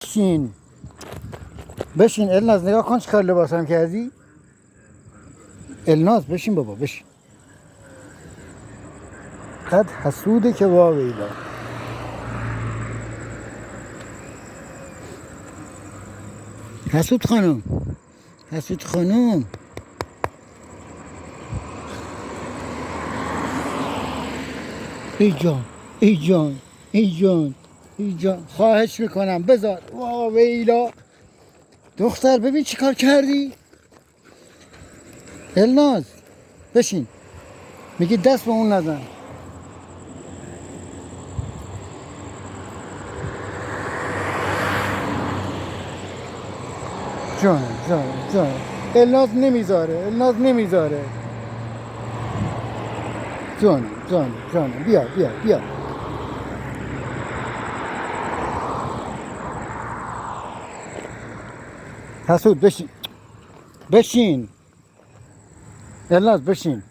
بشین بشین الناز، نگاه کن چیکار لباسم کردی. الناز بشین بابا، بشین. قد حسوده که واویلا. حسود خانم، حسود خانم، ای جان ای جان ای جان ای جان، خواهش میکنم بذار. واویلا دختر، ببین چی کار کردی. الناز بشین، میگی دست به اون نزن. جان الناز نمیذاره، الناز نمیذاره. جان بیا. حسود بشین الناز بشین.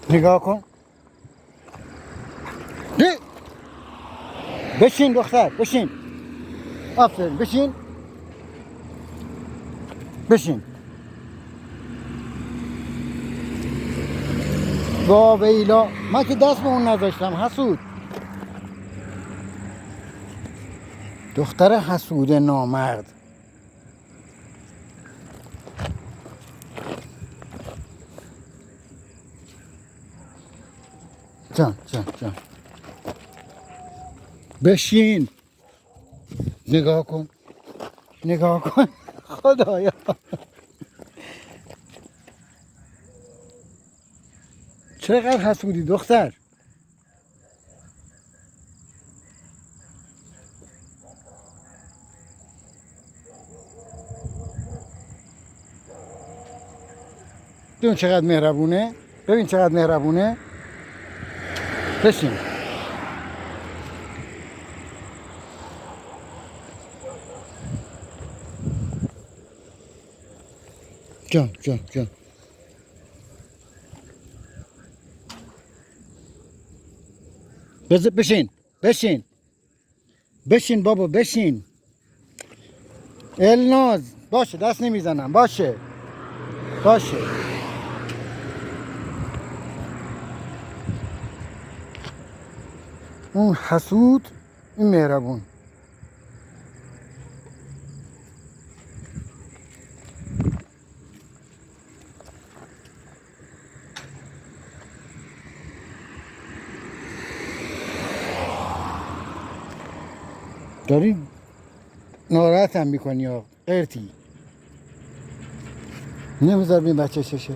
نگاه کن. بشین دختر، بشین. آفرین، بشین. واویلا، من که دست به اون نذاشتم. حسود، دختر حسود نامرد. جان بشین. نگاه کن خدایا. چقدر حسودی دختر. ببین چقدر مهربونه. بشین. جان بشین بابا، بشین. الناز باشه، دست نمیزنم. باشه. اون حسود، این مهربون. داری ناراحتم میکنی یا قرتی. نمیذار بین بچه ششه.